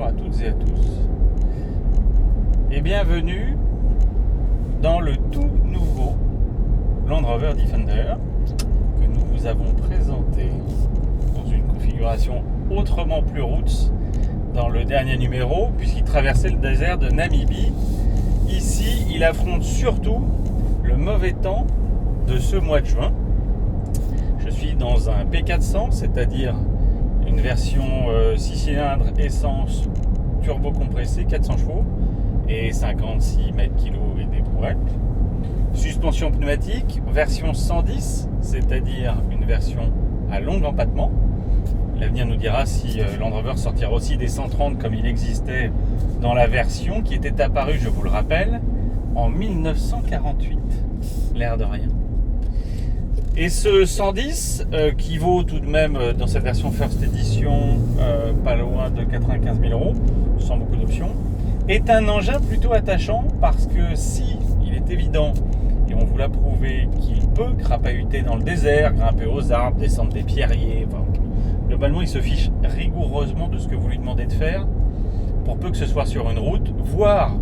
à toutes et à tous et bienvenue dans le tout nouveau Land Rover Defender que nous vous avons présenté dans une configuration autrement plus roots dans le dernier numéro puisqu'il traversait le désert de Namibie. Ici, il affronte surtout le mauvais temps de ce mois de juin. Je suis dans un P400, c'est-à-dire une version 6 cylindres essence turbo compressé 400 chevaux et 56 mètres kg et des brouettes. Suspension pneumatique, version 110, c'est-à-dire une version à long empattement. L'avenir nous dira si Land Rover sortira aussi des 130 comme il existait dans la version qui était apparue, je vous le rappelle, en 1948. L'air de rien. Et ce 110, qui vaut tout de même dans cette version First Edition pas loin de 95 000 €, sans beaucoup d'options, est un engin plutôt attachant parce que si il est évident, et on vous l'a prouvé, qu'il peut crapahuter dans le désert, grimper aux arbres, descendre des pierriers, enfin, globalement il se fiche rigoureusement de ce que vous lui demandez de faire, pour peu que ce soit sur une route, voire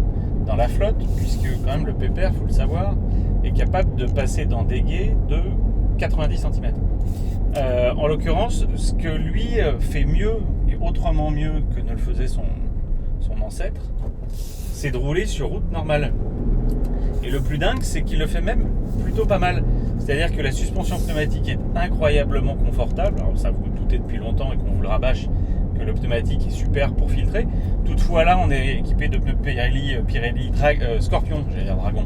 dans la flotte, puisque quand même le pépère, il faut le savoir, est capable de passer dans des gués de 90 cm. En l'occurrence, ce que lui fait mieux et autrement mieux que ne le faisait son ancêtre, c'est de rouler sur route normale. Et le plus dingue, c'est qu'il le fait même plutôt pas mal. C'est-à-dire que la suspension pneumatique est incroyablement confortable. Alors ça, vous le doutez depuis longtemps et qu'on vous le rabâche que le pneumatique est super pour filtrer. Toutefois, là, on est équipé de pneus Pirelli Scorpion, j'allais dire Dragon.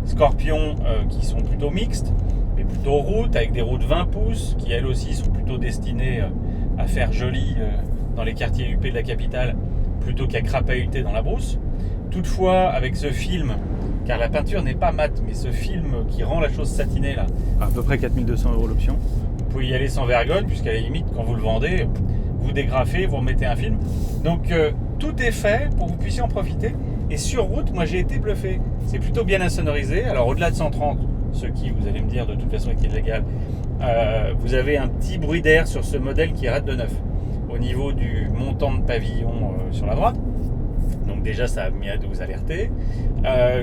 Scorpion qui sont plutôt mixtes, mais plutôt route, avec des roues de 20 pouces, qui elles aussi sont plutôt destinées à faire joli dans les quartiers huppés de la capitale, plutôt qu'à crapahuter dans la brousse. Toutefois, avec ce film, car la peinture n'est pas mate, mais ce film qui rend la chose satinée, là, à peu près 4 200 € l'option, vous pouvez y aller sans vergogne, puisqu'à la limite, quand vous le vendez, vous dégrafez, vous remettez un film. Donc, tout est fait pour que vous puissiez en profiter. Et sur route, moi, j'ai été bluffé. C'est plutôt bien insonorisé. Alors, au-delà de 130, ce qui, vous allez me dire, de toute façon, est illégal, vous avez un petit bruit d'air sur ce modèle qui rate de neuf, au niveau du montant de pavillon sur la droite. Donc déjà, ça a mis à vous alerter.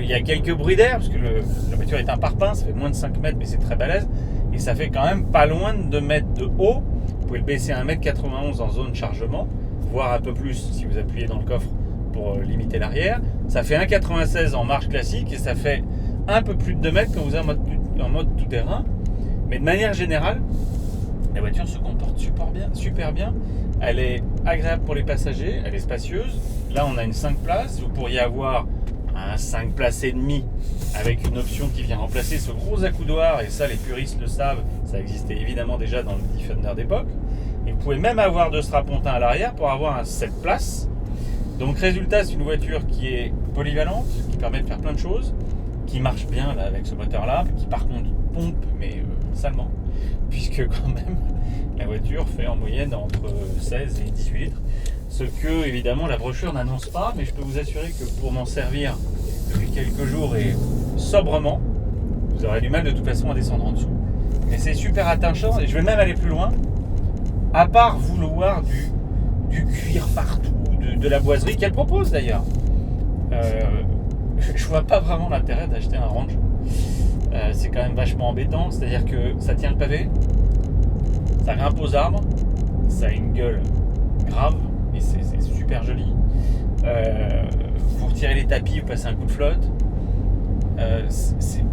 Il y a quelques bruits d'air, parce que la voiture est un parpaing, ça fait moins de 5 mètres, mais c'est très balèze. Et ça fait quand même pas loin de 2 mètres de haut. Vous pouvez le baisser à 1,91 m en zone chargement, voire un peu plus si vous appuyez dans le coffre pour limiter l'arrière. Ça fait 1,96 m en marche classique et ça fait un peu plus de 2 mètres quand vous êtes en mode tout-terrain. Mais de manière générale, la voiture se comporte super bien. Elle est agréable pour les passagers, elle est spacieuse. Là, on a une 5 places. Vous pourriez avoir un 5 places et demi avec une option qui vient remplacer ce gros accoudoir. Et ça, les puristes le savent, ça existait évidemment déjà dans le Defender d'époque. Et vous pouvez même avoir de strapontin à l'arrière pour avoir un 7 places. Donc, résultat, c'est une voiture qui est polyvalente, qui permet de faire plein de choses, qui marche bien là, avec ce moteur-là, qui par contre pompe, mais salement, puisque quand même, la voiture fait en moyenne entre 16 et 18 litres. Ce que, évidemment, la brochure n'annonce pas, mais je peux vous assurer que pour m'en servir depuis quelques jours et sobrement, vous aurez du mal de toute façon à descendre en dessous. Mais c'est super attachant, et je vais même aller plus loin. À part vouloir du cuir partout, de la boiserie qu'elle propose d'ailleurs, je vois pas vraiment l'intérêt d'acheter un Range. C'est quand même vachement embêtant, c'est-à-dire que ça tient le pavé, ça grimpe aux arbres, ça a une gueule grave, et c'est super joli. Vous retirez les tapis, vous passez un coup de flotte. C'est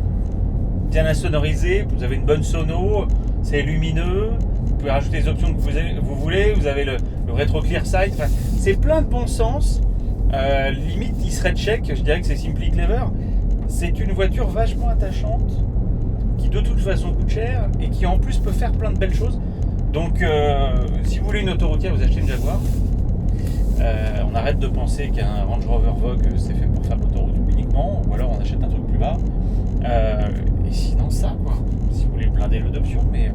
bien insonorisé, vous avez une bonne sono, c'est lumineux, vous pouvez rajouter les options que vous voulez, vous avez le rétro clear sight, enfin, c'est plein de bon sens. Limite, il serait check, je dirais que c'est Simply Clever. C'est une voiture vachement attachante, qui de toute façon coûte cher et qui en plus peut faire plein de belles choses. Donc, si vous voulez une autoroutière, vous achetez une Jaguar. On arrête de penser qu'un Range Rover Vogue c'est fait pour faire l'autoroute uniquement, ou alors on achète un truc plus bas. Et sinon ça, quoi. Si vous voulez blinder le d'options, mais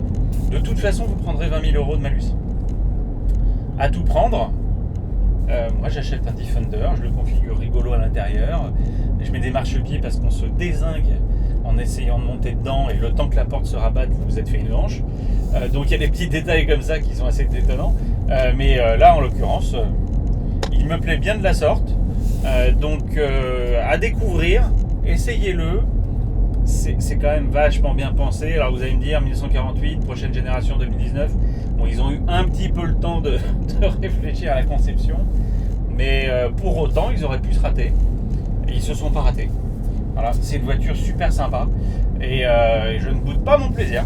de toute façon vous prendrez 20 000 € de malus. À tout prendre. Moi j'achète un Defender, je le configure rigolo à l'intérieur. Je mets des marchepieds parce qu'on se dézingue en essayant de monter dedans, et le temps que la porte se rabatte, vous vous êtes fait une hanche. Donc il y a des petits détails comme ça qui sont assez étonnants. Mais là en l'occurrence, il il me plaît bien de la sorte. Donc à découvrir, essayez-le. C'est quand même vachement bien pensé. Alors vous allez me dire 1948, prochaine génération 2019. Bon, ils ont eu un petit peu le temps de réfléchir à la conception, mais pour autant ils auraient pu se rater et ils se sont pas ratés. Voilà, c'est une voiture super sympa et je ne boude pas mon plaisir.